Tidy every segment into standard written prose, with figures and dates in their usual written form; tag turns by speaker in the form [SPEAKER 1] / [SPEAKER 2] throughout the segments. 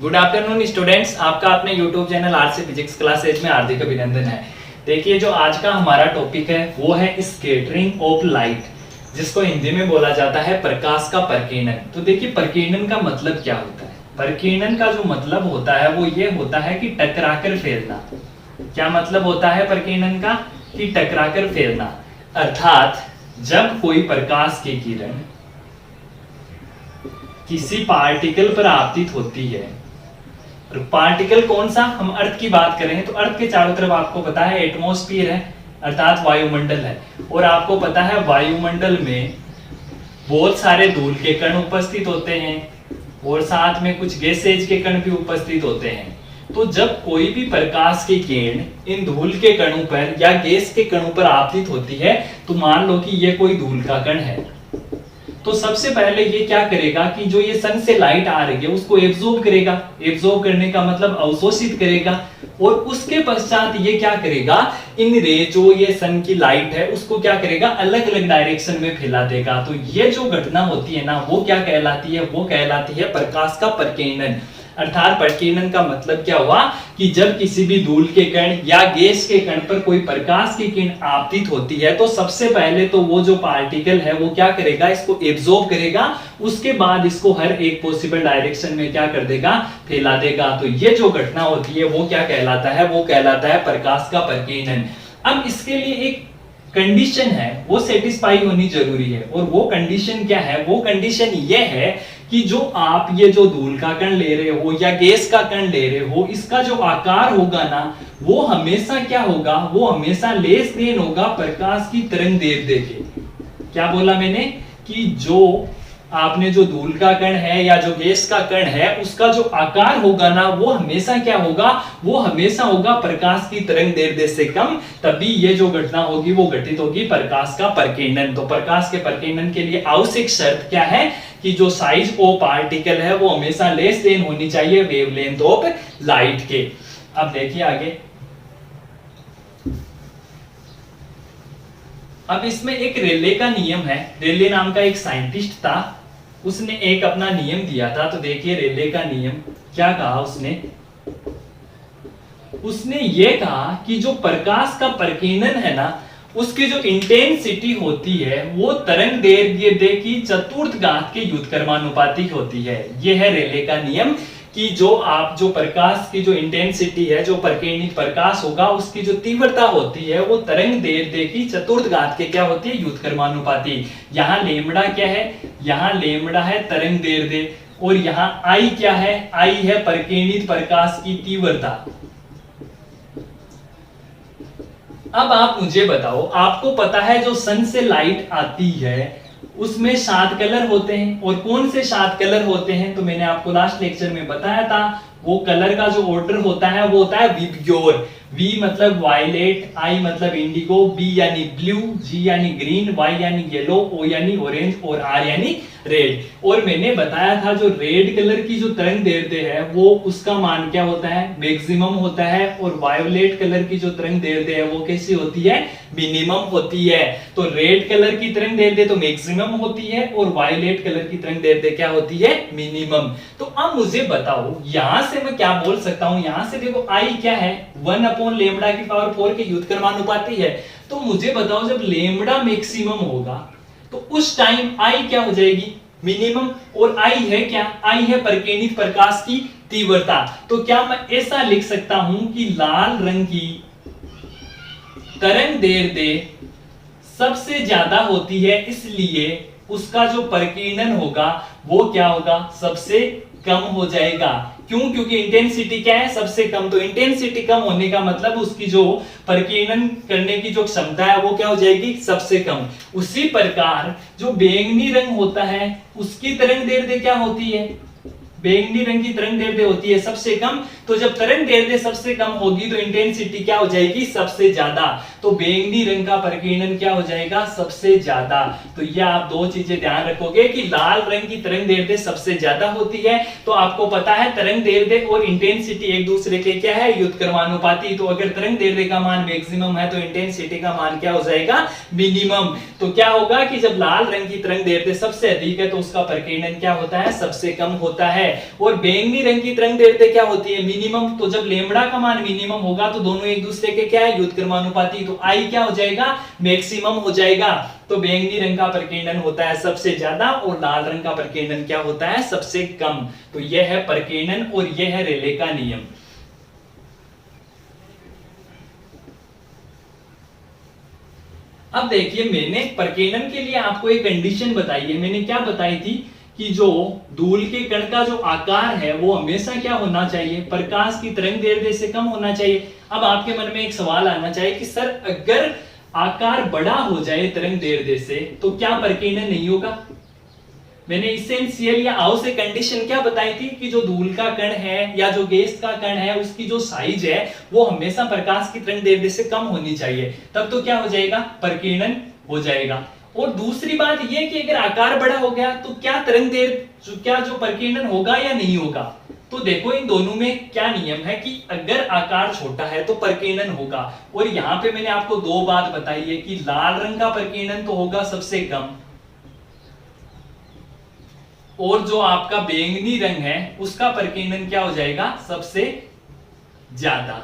[SPEAKER 1] Good afternoon students, आपका अपने YouTube channel arts से फिजिक्स क्लासेज में हार्दिक अभिनंदन है। देखिए, जो आज का हमारा टॉपिक है वो है स्कैटरिंग ऑफ लाइट, जिसको हिंदी में बोला जाता है प्रकाश का प्रकीर्णन। तो देखिए, प्रकीर्णन का मतलब क्या होता है? प्रकीर्णन का जो मतलब होता है वो ये होता है कि टकराकर फैलना। क्या मतलब होता है प्रकीर्णन का? कि टकराकर फैलना। अर्थात जब कोई प्रकाश की किरण किसी पार्टिकल पर आपतित होती है, पार्टिकल कौन सा? हम अर्थ की बात करें तो अर्थ के चारों तरफ आपको पता है एटमॉस्फेयर है, अर्थात वायुमंडल है। और आपको पता है वायुमंडल में बहुत सारे धूल के कण उपस्थित होते हैं और साथ में कुछ गैसेज के कण भी उपस्थित होते हैं। तो जब कोई भी प्रकाश की किरण इन धूल के कणों पर या गैस के कणों पर आपतित होती है, तो मान लो कि यह कोई धूल का कण है, तो सबसे पहले ये क्या करेगा कि जो ये सन से लाइट आ रही है उसको एब्जॉर्ब करेगा। एब्जॉर्ब करने का मतलब अवशोषित करेगा। और उसके पश्चात ये क्या करेगा, इन रे जो ये सन की लाइट है उसको क्या करेगा, अलग अलग डायरेक्शन में फैला देगा। तो ये जो घटना होती है ना, वो क्या कहलाती है? वो कहलाती है प्रकाश का प्रकीर्णन। अर्थात प्रकीर्णन का मतलब क्या हुआ कि जब किसी भी धूल के कण या गैस के कण पर कोई प्रकाश की किरण आपतित होती है, तो सबसे पहले तो वो जो पार्टिकल है वो क्या करेगा, इसको एब्जॉर्ब करेगा। उसके बाद इसको हर एक पॉसिबल डायरेक्शन में क्या कर देगा, फैला देगा। तो ये जो घटना होती है वो क्या कहलाता है? वो कहलाता है प्रकाश का प्रकीर्णन। अब इसके लिए एक कंडीशन है, वो सेटिस्फाई होनी जरूरी है। और वो कंडीशन क्या है? वो कंडीशन ये है कि जो आप ये जो धूल का कण ले रहे हो या गैस का कण ले रहे हो, इसका जो आकार होगा ना, वो हमेशा क्या होगा, वो हमेशा लेस देन होगा प्रकाश की तरंग दैर्ध्य के। क्या बोला मैंने? कि जो आपने जो धूल का कण है या जो गैस का कण है उसका जो आकार होगा ना, वो हमेशा क्या होगा, वो हमेशा होगा प्रकाश की तरंग दैर्ध्य से कम। तभी ये जो घटना होगी वो घटित होगी प्रकाश का प्रकीर्णन। तो प्रकाश के प्रकीर्णन के लिए आवश्यक शर्त क्या है कि जो साइज ऑफ पार्टिकल है वो हमेशा लेस देन होनी चाहिए वेवलेंथ ऑफ लाइट के। अब देखिए आगे। अब इसमें एक रेले का नियम है। रेले नाम का एक साइंटिस्ट था, उसने एक अपना नियम दिया था। तो देखिए रेले का नियम क्या कहा उसने ये कहा कि जो प्रकाश का प्रकीर्णन है ना, उसकी जो इंटेंसिटी होती है वो तरंग दैर्ध्य की चतुर्थ घात के व्युत्क्रमानुपातिक होती है। ये है रेले का नियम कि जो प्रकाश की जो इंटेंसिटी है, जो प्रकीर्णित प्रकाश होगा, उसकी जो तीव्रता होती है वो तरंग दैर्ध्य की चतुर्थ घात के क्या होती है, व्युत्क्रमानुपाती। यहाँ लेमड़ा क्या है? यहाँ लेमड़ा है तरंग दैर्ध्य, और यहाँ आई क्या है? आई है प्रकीर्णित प्रकाश की तीव्रता। अब आप मुझे बताओ, आपको पता है जो सन से लाइट आती है उसमें 7 कलर होते हैं। और कौन से 7 कलर होते हैं? तो मैंने आपको लास्ट लेक्चर में बताया था। वो कलर का जो ऑर्डर होता है वो होता है विबग्योर। V मतलब वायलेट, I मतलब इंडिगो, B यानी ब्लू, G यानी ग्रीन, Y यानी येलो, O यानी ऑरेंज और R यानी रेड। और मैंने बताया था जो रेड कलर की जो तरंग दैर्ध्य है वो उसका मान क्या होता है? मैक्सिमम होता है। और वायोलेट कलर की जो तरंग दैर्ध्य है वो कैसी होती है? मिनिमम होती है। तो रेड कलर की तरंग दैर्ध्य तो मैक्सिमम होती है और वायोलेट कलर की तरंग दैर्ध्य क्या होती है? मिनिमम। तो अब मुझे बताओ, यहां से मैं क्या बोल सकता हूं? यहां से देखो I क्या है? 1/λ की पावर 4 के व्युत्क्रमानुपाती है। तो मुझे बताओ, जब लेमड़ा मैक्सिमम होगा तो उस टाइम I क्या हो जाएगी? मिनिमम। और I है क्या? I है प्रकीर्णित प्रकाश की तीव्रता। तो क्या मैं ऐसा लिख सकता हूं कि लाल रंग की तरंग दैर्ध्य सबसे ज्यादा होती है, इसलिए उसका जो प्रकीर्णन होगा वो क्या होगा? सबसे कम हो जाएगा। क्यों? क्योंकि इंटेंसिटी क्या है? सबसे कम। तो इंटेंसिटी कम होने का मतलब उसकी जो प्रकीर्णन करने की जो क्षमता है वो क्या हो जाएगी? सबसे कम। उसी प्रकार जो बैंगनी रंग होता है उसकी तरंग दैर्ध्य क्या होती है? बैंगनी रंग की तरंग दैर्ध्य होती है सबसे कम। तो जब तरंग दैर्ध्य सबसे कम होगी तो इंटेंसिटी क्या हो जाएगी? सबसे ज्यादा। तो बैंगनी रंग का प्रकीर्णन क्या हो जाएगा? सबसे ज्यादा। तो ये आप दो चीजें ध्यान रखोगे कि लाल रंग की तरंग दैर्ध्य सबसे ज्यादा होती है। तो आपको पता है तरंग दैर्ध्य और इंटेंसिटी एक दूसरे के क्या है? व्युत्क्रमानुपाती। तो अगर तरंग दैर्ध्य का मान मैक्सिमम है तो इंटेंसिटी का मान क्या हो जाएगा? मिनिमम। तो क्या होगा कि जब लाल रंग की तरंग दैर्ध्य सबसे अधिक है तो उसका प्रकीर्णन क्या होता है? सबसे कम होता है। और बैंगनी रंग की तरंग दैर्ध्य क्या होती है, मिनिमम। तो जब लेमड़ा का मान मिनिमम होगा तो दोनों एक दूसरे के क्या है, व्युत्क्रमानुपाती, तो आई क्या हो जाएगा, मैक्सिमम हो जाएगा। तो बैंगनी रंग का प्रकीर्णन होता है सबसे ज्यादा और लाल रंग का प्रकीर्णन क्या होता है, सबसे कम। तो यह है प्रकीर्णन और यह है रेले का नियम। अब देखिए, मैंने प्रकीर्णन के लिए आपको एक कंडीशन बताई है। मैंने क्या बताई थी कि जो धूल के कण का जो आकार है वो हमेशा क्या होना चाहिए, प्रकाश की तरंग दैर्ध्य से कम होना चाहिए। अब आपके मन में एक सवाल आना चाहिए कि सर अगर आकार बड़ा हो जाए तरंग दैर्ध्य से तो क्या प्रकीर्णन नहीं होगा। मैंने इसेंशियल या आवश्यक कंडीशन क्या बताई थी कि जो धूल का कण है या जो गैस का कण है उसकी जो साइज है वो हमेशा प्रकाश की तरंग दैर्ध्य से कम होनी चाहिए, तब तो क्या हो जाएगा, प्रकीर्णन हो जाएगा। और दूसरी बात यह कि अगर आकार बड़ा हो गया तो क्या तरंग दैर्ध्य, क्या जो प्रकीर्णन होगा या नहीं होगा। तो देखो इन दोनों में क्या नियम है कि अगर आकार छोटा है तो प्रकीर्णन होगा। और यहां पे मैंने आपको दो बात बताई है कि लाल रंग का प्रकीर्णन तो होगा सबसे कम और जो आपका बैंगनी रंग है उसका प्रकीर्णन क्या हो जाएगा, सबसे ज्यादा।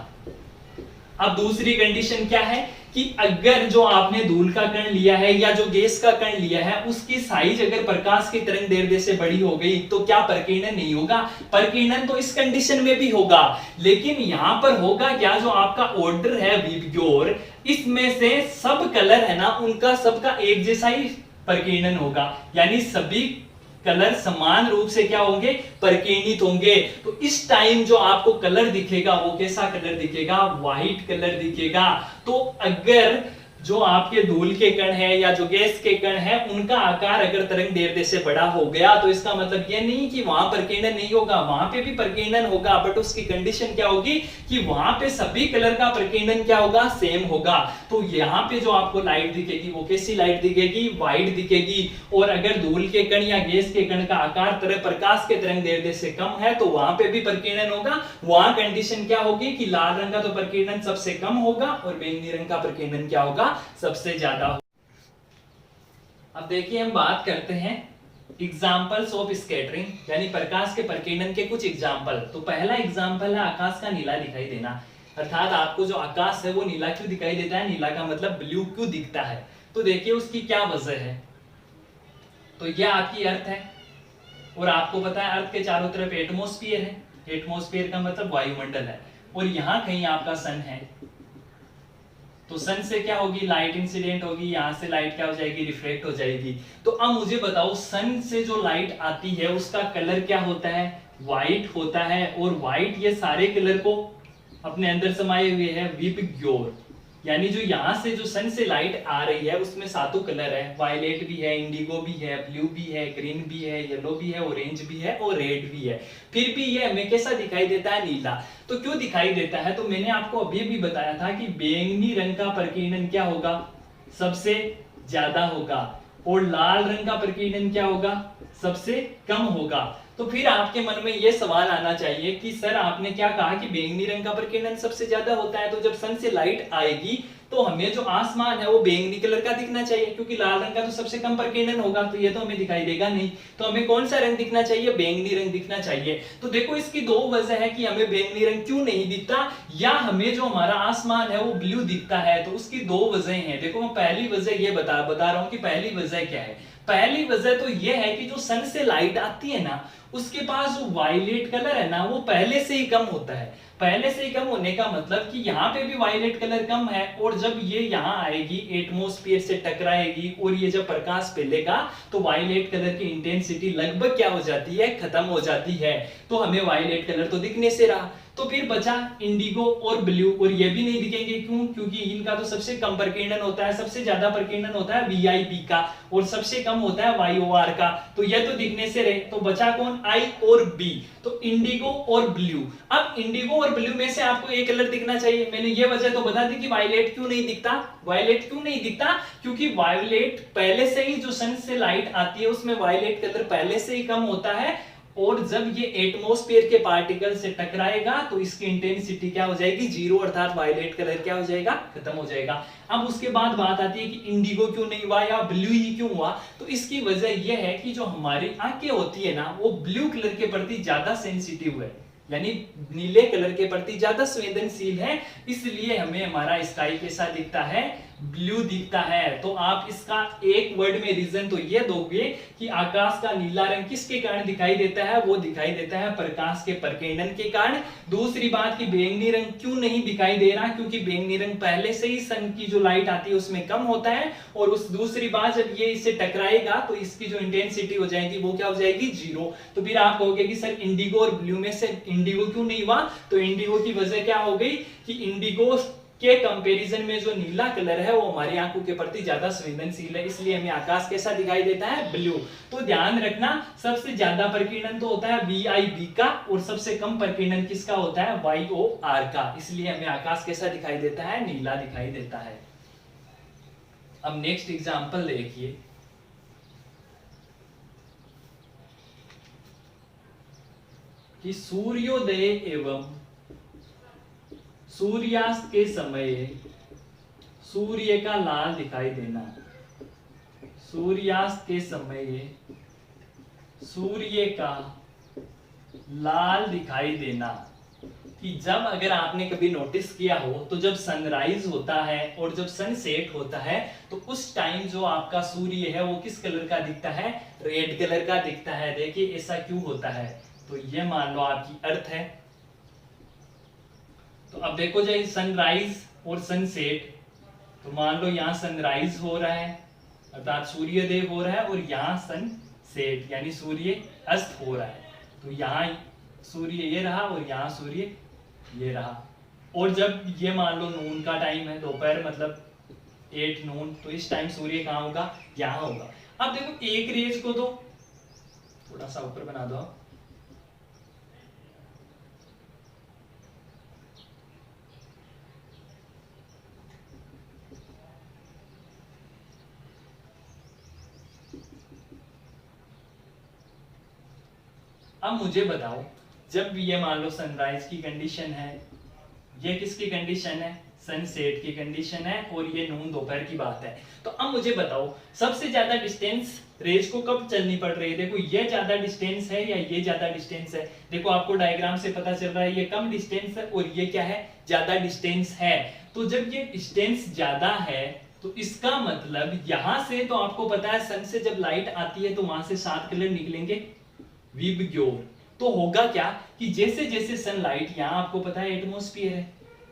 [SPEAKER 1] अब दूसरी कंडीशन क्या है कि अगर जो आपने धूल का कण लिया है या जो गैस का कण लिया है उसकी साइज अगर प्रकाश की तरंग दैर्ध्य से बड़ी हो गई तो क्या प्रकीर्णन नहीं होगा। प्रकीर्णन तो इस कंडीशन में भी होगा, लेकिन यहां पर होगा क्या, जो आपका ऑर्डर है विबग्योर, इसमें से सब कलर है ना उनका सबका एक जैसा ही प्रकीर्णन होगा, यानी सभी कलर समान रूप से क्या होंगे, प्रकीर्णित होंगे। तो इस टाइम जो आपको कलर दिखेगा वो कैसा कलर दिखेगा, व्हाइट कलर दिखेगा। तो अगर जो आपके धूल के कण है या जो गैस के कण है उनका आकार अगर तरंग दैर्ध्य से बड़ा हो गया तो इसका मतलब यह नहीं कि वहां प्रकीर्णन नहीं होगा, वहां पे भी प्रकीर्णन होगा, बट उसकी कंडीशन क्या होगी कि वहां पे सभी कलर का प्रकीर्णन क्या होगा, सेम होगा। तो यहाँ पे जो आपको लाइट दिखेगी वो कैसी लाइट दिखेगी, व्हाइट दिखेगी। और अगर धूल के कण या गैस के कण का आकार तरह प्रकाश के तरंग दैर्ध्य से कम है तो वहां पे भी प्रकीर्णन होगा। वहां कंडीशन क्या होगी कि लाल रंग का तो प्रकीर्णन सबसे कम होगा और बैंगनी रंग का प्रकीर्णन क्या होगा, सबसे ज्यादा। अब देखिए हम बात करते हैं एग्जांपल्स ऑफ स्कैटरिंग, यानी प्रकाश के प्रकीर्णन के कुछ एग्जांपल। तो पहला एग्जांपल है आकाश का नीला दिखाई देना, अर्थात आपको जो आकाश है वो नीला क्यों दिखाई देता है, नीला का मतलब ब्लू क्यों दिखता है। तो देखिए उसकी क्या वजह है। तो यह आपकी अर्थ है और आपको पता है अर्थ के चारों तरफ एटमॉस्फेयर है, एटमॉस्फेयर का मतलब वायुमंडल है, और यहां कहीं आपका सन है। तो सन से क्या होगी, लाइट इंसिडेंट होगी, यहां से लाइट क्या हो जाएगी, रिफ्लेक्ट हो जाएगी। तो अब मुझे बताओ सन से जो लाइट आती है उसका कलर क्या होता है, व्हाइट होता है। और व्हाइट ये सारे कलर को अपने अंदर समाये हुए है विबग्योर, यानी जो यहां से जो सन से लाइट आ रही है उसमें सातों कलर है, वायलेट भी है, इंडिगो भी है, ब्लू भी है, ग्रीन भी है, येलो भी है, ऑरेंज भी है और रेड भी है। फिर भी ये हमें कैसा दिखाई देता है, नीला। तो क्यों दिखाई देता है, तो मैंने आपको अभी भी बताया था कि बैंगनी रंग का प्रकीर्णन क्या होगा, सबसे ज्यादा होगा, और लाल रंग का प्रकीर्णन क्या होगा, सबसे कम होगा। तो फिर आपके मन में यह सवाल आना चाहिए कि सर आपने क्या कहा कि बैंगनी रंग का प्रकीर्णन सबसे ज्यादा होता है, तो जब सन से लाइट आएगी तो हमें जो आसमान है वो बैंगनी कलर का दिखना चाहिए, क्योंकि लाल रंग का तो सबसे कम प्रकीर्णन होगा, तो ये तो हमें दिखाई देगा नहीं। तो हमें कौन सा रंग दिखना चाहिए, बैंगनी रंग दिखना चाहिए। तो देखो इसकी दो वजह है कि हमें बैंगनी रंग क्यों नहीं दिखता, या हमें जो हमारा आसमान है वो ब्लू दिखता है। तो उसकी दो वजह हैं। देखो मैं पहली वजह ये बता रहा हूं कि पहली वजह क्या है। पहली वजह तो ये है कि जो सन से लाइट आती है ना उसके पास जो वायलेट कलर है ना वो पहले से ही कम होता है। पहले से ही कम होने का मतलब कि यहाँ पे भी वायलेट कलर कम है, और जब ये यहाँ आएगी एटमॉस्फेयर से टकराएगी और ये जब प्रकाश फैलेगा तो वायलेट कलर की इंटेंसिटी लगभग क्या हो जाती है, खत्म हो जाती है। तो हमें वायलेट कलर तो दिखने से रहा। तो फिर बचा इंडिगो और ब्लू, और ये भी नहीं दिखेंगे। क्यों? क्योंकि इनका तो सबसे कम प्रकीर्णन होता है, सबसे ज्यादा प्रकीर्णन होता है वीआईपी का और सबसे कम होता है वाईओआर का। तो ये तो दिखने से रहे। तो बचा कौन, आई और बी। तो इंडिगो और ब्लू। अब इंडिगो और ब्लू में से आपको एक कलर दिखना चाहिए। मैंने ये वजह तो बता दी कि वायलेट क्यों नहीं दिखता। वायलेट क्यों नहीं दिखता? क्योंकि वायलेट पहले से ही जो सन से लाइट आती है उसमें वायलेट कलर पहले से ही कम होता है, और जब ये एटमॉस्फेयर के पार्टिकल से टकराएगा तो इसकी इंटेंसिटी क्या हो जाएगी, जीरो, अर्थात वायलेट कलर क्या हो जाएगा, खत्म हो जाएगा। अब उसके बाद बात आती है कि इंडिगो क्यों नहीं हुआ या ब्लू ही क्यों हुआ। तो इसकी वजह यह है कि जो हमारी आंखें होती है ना, वो ब्लू कलर के प्रति ज्यादा सेंसिटिव है, यानी नीले कलर के प्रति ज्यादा संवेदनशील है, इसलिए हमें हमारा स्काई कैसा दिखता है, ब्लू दिखता है। तो आप इसका एक वर्ड में रीजन तो ये दोगे कि आकाश का नीला रंग किसके कारण दिखाई देता है, वो दिखाई देता है प्रकाश के प्रकीर्णन के कारण। दूसरी बात कि बैंगनी रंग क्यों नहीं दिखाई दे रहा, क्योंकि बैंगनी रंग पहले से ही सन की जो लाइट आती है उसमें कम होता है, और उस दूसरी बात जब ये इससे टकराएगा तो इसकी जो इंटेंसिटी हो जाएगी वो क्या हो जाएगी, जीरो। तो फिर आप कहोगे कि सर इंडिगो और ब्लू में से इंडिगो क्यों नहीं हुआ, तो इंडिगो की वजह क्या हो गई कि इंडिगो के कंपैरिजन में जो नीला कलर है वो हमारी आंखों के प्रति ज्यादा संवेदनशील है, इसलिए हमें आकाश कैसा दिखाई देता है, ब्लू। तो ध्यान रखना, सबसे ज्यादा प्रकीर्णन तो होता है VIB का, और सबसे कम प्रकीर्णन किसका होता है, YOR का, इसलिए हमें आकाश कैसा दिखाई देता है, नीला दिखाई देता है। अब नेक्स्ट एग्जांपल देखिए, कि सूर्योदय एवं सूर्यास्त के समय सूर्य का लाल दिखाई देना, सूर्यास्त के समय सूर्य का लाल दिखाई देना। कि जब अगर आपने कभी नोटिस किया हो तो जब सनराइज होता है और जब सनसेट होता है तो उस टाइम जो आपका सूर्य है वो किस कलर का दिखता है, रेड कलर का दिखता है। देखिए ऐसा क्यों होता है, तो ये मान लो आपकी अर्थ है। तो अब देखो जाए सनराइज और सनसेट, तो मान लो यहाँ सनराइज हो रहा है अर्थात सूर्योदय हो रहा है, और यहाँ सनसेट यानी सूर्य अस्त हो रहा है। तो यहाँ सूर्य ये रहा और यहाँ सूर्य ये रहा। और जब ये मान लो नून का टाइम है, दोपहर मतलब 8 नून, तो इस टाइम सूर्य कहाँ होगा, यहाँ होगा। अब देखो एक रेज को तो थोड़ा सा ऊपर बना दो, अब मुझे बताओ, जब ये मान लो सनराइज की कंडीशन है, ये किसकी कंडीशन है, सनसेट की कंडीशन है, और ये नून दोपहर की बात है। तो अब मुझे बताओ सबसे ज्यादा डिस्टेंस रेज को कब चलनी पड़ रही है। देखो ये ज्यादा डिस्टेंस है या ये ज्यादा डिस्टेंस है, देखो आपको डायग्राम से पता चल रहा है ये कम डिस्टेंस है और ये क्या है, ज्यादा डिस्टेंस है। तो जब ये डिस्टेंस ज्यादा है तो इसका मतलब यहां से, तो आपको पता है सन से जब लाइट आती है तो वहां से 7 कलर निकलेंगे, विबग्योर। तो होगा क्या कि जैसे जैसे सनलाइट, यहाँ आपको पता है एटमॉस्फेयर है,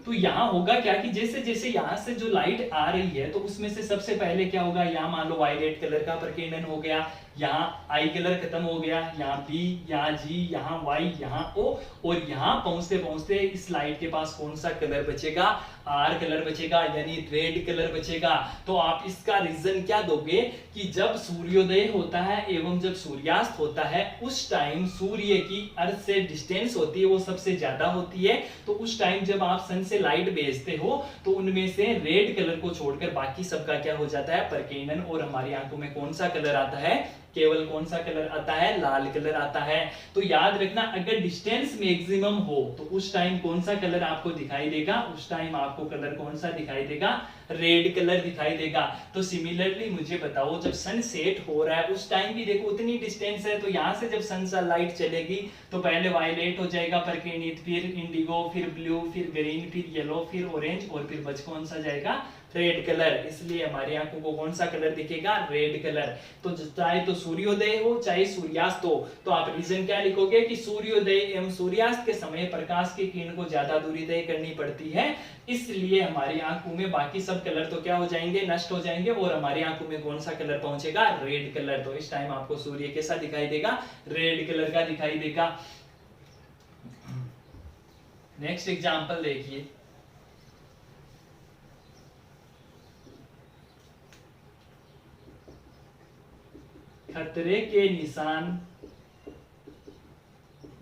[SPEAKER 1] तो यहाँ होगा क्या कि जैसे जैसे यहाँ से जो लाइट आ रही है तो उसमें से सबसे पहले क्या होगा, यहाँ मान लो वायलेट कलर का प्रकीर्णन हो गया, यहाँ आई कलर खत्म हो गया, यहाँ बी, यहाँ जी, यहाँ वाई, यहाँ ओ, और यहाँ पहुंचते पहुंचते इस लाइट के पास कौन सा कलर बचेगा, आर कलर बचेगा, यानी रेड कलर बचेगा। तो आप इसका रीजन क्या दोगे कि जब सूर्योदय होता है एवं जब सूर्यास्त होता है उस टाइम सूर्य की अर्थ से डिस्टेंस होती है वो सबसे ज्यादा होती है। तो उस टाइम जब आप सन से लाइट भेजते हो तो उनमें से रेड कलर को छोड़कर बाकी सबका क्या हो जाता है, प्रकीर्णन, और हमारी आंखों में कौन सा कलर आता है, केवल कौन सा कलर आता है, लाल कलर आता है। तो याद रखना अगर डिस्टेंस मैक्सिमम हो तो उस टाइम कौन सा कलर आपको दिखाई देगा, उस टाइम आपको कलर कौन सा दिखाई देगा, रेड कलर दिखाई देगा। तो सिमिलरली मुझे बताओ जब सन सेट हो रहा है उस टाइम भी देखो उतनी डिस्टेंस है, तो यहां से जब सन सा लाइट चलेगी तो पहले वायलेट हो जाएगा प्रकीर्णित, फिर इंडिगो, फिर ब्लू, फिर ग्रीन, फिर येलो, फिर ऑरेंज, और फिर बच कौन सा जाएगा, रेड कलर। इसलिए हमारी आंखों को कौन सा कलर दिखेगा, रेड कलर। तो चाहे तो सूर्योदय हो चाहे सूर्यास्त हो, तो आप रीजन क्या लिखोगे कि सूर्योदय एवं सूर्यास्त के समय प्रकाश की किरण को ज्यादा दूरी तय करनी पड़ती है, इसलिए हमारी आंखों में बाकी सब कलर तो क्या हो जाएंगे, नष्ट हो जाएंगे, और हमारी आंखों में कौन सा कलर पहुंचेगा, रेड कलर। तो इस टाइम आपको सूर्य कैसा दिखाई देगा, रेड कलर का दिखाई देगा। नेक्स्ट एग्जांपल देखिए, खतरे के निशान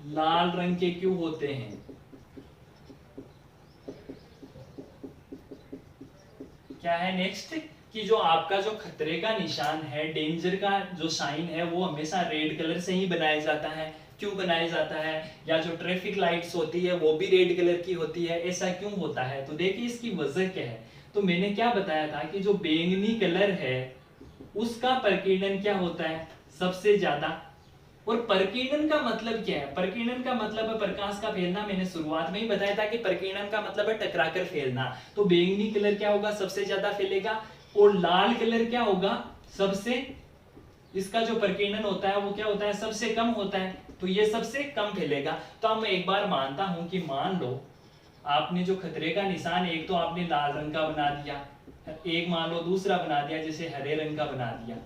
[SPEAKER 1] लाल रंग के क्यों होते हैं। क्या है नेक्स्ट, कि जो आपका जो खतरे का निशान है, डेंजर का जो साइन है, वो हमेशा रेड कलर से ही बनाया जाता है। क्यों बनाया जाता है? या जो ट्रैफिक लाइट्स होती है वो भी रेड कलर की होती है, ऐसा क्यों होता है? तो देखिए इसकी वजह क्या है। तो मैंने क्या बताया था कि जो बैंगनी कलर है उसका प्रकीर्णन क्या होता है सबसे ज्यादा। और प्रकीर्णन का मतलब क्या है? प्रकीर्णन का मतलब है प्रकाश का फैलना। मैंने शुरुआत में ही बताया था कि प्रकीर्णन का मतलब है टकराकर फैलना। तो बैंगनी कलर क्या होगा? सबसे ज्यादा फैलेगा। और लाल कलर क्या होगा? सबसे, इसका जो प्रकीर्णन होता है वो क्या होता है? सबसे कम होता है। तो ये सबसे कम फैलेगा। तो अब मैं एक बार मानता हूं कि मान लो आपने जो खतरे का निशान, एक तो आपने लाल रंग का बना दिया, एक मान लो दूसरा बना दिया जैसे हरे रंग का बना दिया।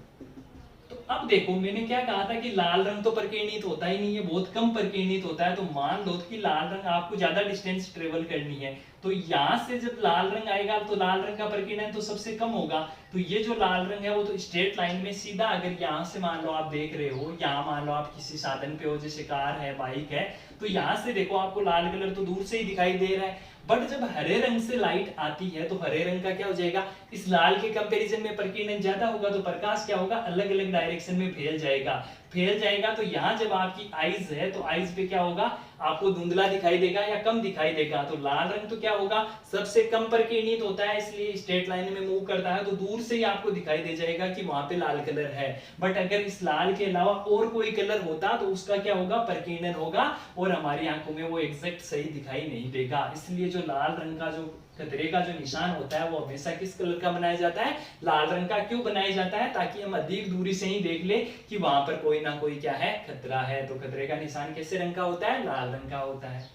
[SPEAKER 1] तो अब देखो मैंने क्या कहा था कि लाल रंग तो प्रकीर्णित होता ही नहीं है, बहुत कम प्रकीर्णित होता है। तो मान लो कि लाल रंग आपको ज्यादा डिस्टेंस ट्रेवल करनी है, तो यहां से जब लाल रंग आएगा तो लाल रंग का प्रकीर्णन तो सबसे कम होगा। तो ये जो लाल रंग है वो तो स्ट्रेट लाइन में सीधा, अगर यहाँ से मान लो आप देख रहे हो, यहाँ मान लो आप किसी साधन पे हो जैसे कार है, बाइक है, तो यहाँ से देखो आपको लाल कलर तो दूर से ही दिखाई दे रहा है। बट जब हरे रंग से लाइट आती है तो हरे रंग का क्या हो जाएगा? इस लाल के कंपैरिजन में प्रकीर्णन ज्यादा होगा, तो प्रकाश क्या होगा? अलग अलग डायरेक्शन में फैल जाएगा। तो यहाँ जब आपकी आईज है तो आईज पे क्या होगा? आपको धुंधला दिखाई देगा या कम दिखाई देगा। तो लाल रंग तो क्या होगा? सबसे कम प्रकीर्णित होता है, इसलिए स्ट्रेट लाइन में मूव करता है, तो दूर से ही आपको दिखाई दे जाएगा कि वहां पे लाल कलर है। बट अगर इस लाल के अलावा और कोई कलर होता तो उसका क्या होगा? प्रकीर्णन होगा और हमारी आंखों में वो एग्जैक्ट सही दिखाई नहीं देगा। इसलिए जो लाल रंग का जो खतरे का जो निशान होता है वो हमेशा किस कलर का बनाया जाता है? लाल रंग का। क्यों बनाया जाता है? ताकि हम अधिक दूरी से ही देख ले कि वहां पर कोई ना कोई क्या है? खतरा है। तो खतरे का निशान कैसे रंग का होता है? लाल रंग का होता है।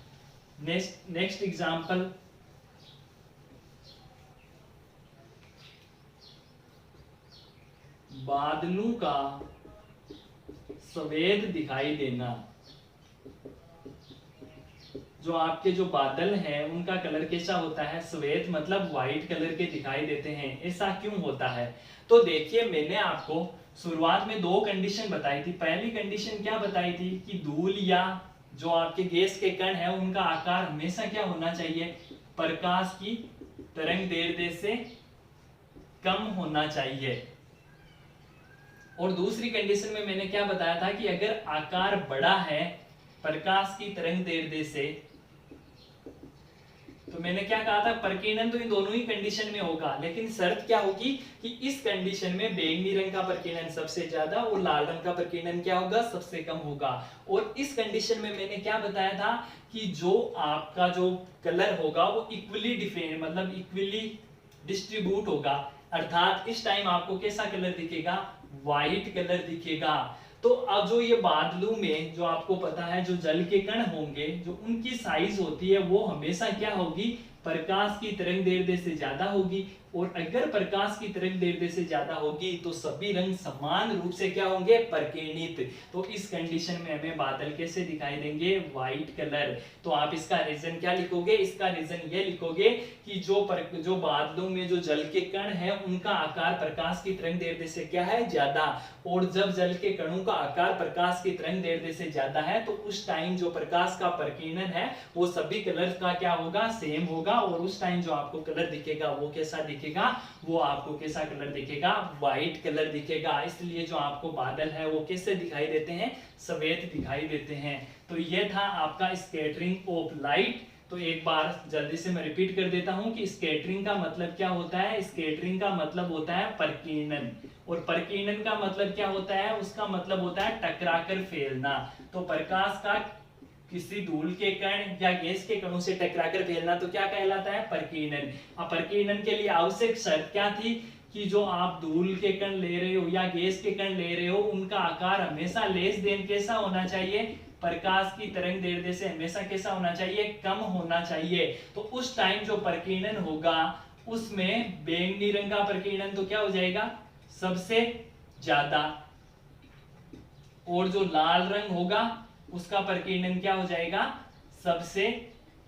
[SPEAKER 1] नेक्स्ट एग्जांपल, बादलों का सफेद दिखाई देना। जो आपके जो बादल हैं उनका कलर कैसा होता है? श्वेत, मतलब व्हाइट कलर के दिखाई देते हैं। ऐसा क्यों होता है? तो देखिए मैंने आपको शुरुआत में दो कंडीशन बताई थी। पहली कंडीशन क्या बताई थी कि धूल या जो आपके गैस के कण है उनका आकार हमेशा क्या होना चाहिए? प्रकाश की तरंग दैर्ध्य से कम होना चाहिए। और दूसरी कंडीशन में मैंने क्या बताया था कि अगर आकार बड़ा है प्रकाश की तरंग दैर्ध्य से, तो मैंने क्या कहा था? प्रकीर्णन तो इन दोनों ही कंडीशन में होगा, लेकिन शर्त क्या होगी कि इस कंडीशन में बैंगनी रंग का प्रकीर्णन सबसे ज्यादा और लाल रंग का प्रकीर्णन क्या होगा? सबसे कम होगा। और इस कंडीशन में मैंने क्या बताया था कि जो आपका जो कलर होगा वो इक्वली डिफरेंट, मतलब इक्वली डिस्ट्रीब्यूट होगा। अर्थात इस टाइम आपको कैसा कलर दिखेगा? व्हाइट कलर दिखेगा। तो अब जो ये बादलों में जो आपको पता है जो जल के कण होंगे, जो उनकी साइज होती है वो हमेशा क्या होगी? प्रकाश की तरंग दैर्ध्य से ज्यादा होगी। और अगर प्रकाश की तरंग दैर्ध्य से ज्यादा होगी तो सभी रंग समान रूप से क्या होंगे? प्रकीर्णित। तो इस कंडीशन में हमें बादल कैसे दिखाई देंगे? White colour. तो आप इसका रीजन क्या लिखोगे? इसका रीजन ये लिखोगे कि जो बादलों में जो जल के कण है उनका आकार प्रकाश की तरंग दैर्ध्य से क्या है? ज्यादा। और जब जल के कणों का आकार प्रकाश की तरंग दैर्ध्य से ज्यादा है तो उस टाइम जो प्रकाश का प्रकीर्णन है वो सभी कलर का क्या होगा? सेम होगा। और उस टाइम जो आपको कलर दिखेगा वो कैसा दिखेगा? वो आपको कैसा कलर दिखेगा? व्हाइट कलर दिखेगा। इसलिए जो आपको बादल है वो कैसे दिखाई देते हैं? सफेद दिखाई देते हैं। तो ये था आपका स्कैटरिंग ऑफ लाइट। तो एक बार जल्दी से मैं रिपीट कर देता हूं कि स्कैटरिंग का मतलब क्या होता है? स्कैटरिंग का मतलब होता है प्रकीर्णन। और प्रकीर्णन का मतलब क्या होता है? उसका मतलब होता है टकराकर फैलना। तो प्रकाश का किसी धूल के कण या गैस के कणों से टकराकर फैलना तो क्या कहलाता है? प्रकीर्णन। अब प्रकीर्णन के लिए आवश्यक शर्त क्या थी कि जो आप धूल के कण ले रहे हो या गैस के कण ले रहे हो उनका आकार हमेशा लेस देन कैसा होना चाहिए? प्रकाश की तरंग दैर्ध्य से हमेशा कैसा होना चाहिए? कम होना चाहिए। तो उस टाइम जो प्रकीर्णन होगा उसमें बैंगनी रंग का प्रकीर्णन तो क्या हो जाएगा? सबसे ज्यादा। और जो लाल रंग होगा उसका प्रकीर्णन क्या हो जाएगा? सबसे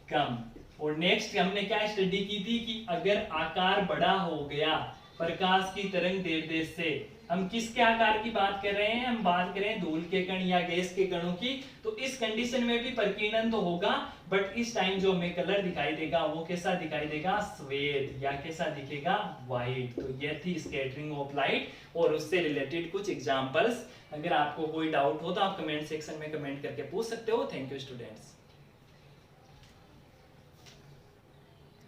[SPEAKER 1] कम। और नेक्स्ट हमने क्या स्टडी की थी कि अगर आकार बड़ा हो गया प्रकाश की तरंग देवदेश से। हम किसके आकार की बात कर रहे हैं? हम बात कर रहे हैं धूल के कण या गैस के कणों की। तो इस कंडीशन में भी प्रकीर्णन तो होगा, बट इस टाइम जो हमें कलर दिखाई देगा वो कैसा दिखाई देगा? श्वेत, या कैसा दिखेगा? व्हाइट। तो ये थी स्कैटरिंग ऑफ लाइट और उससे रिलेटेड कुछ एग्जांपल्स। अगर आपको कोई डाउट हो तो आप कमेंट सेक्शन में कमेंट करके पूछ सकते हो। Thank you students.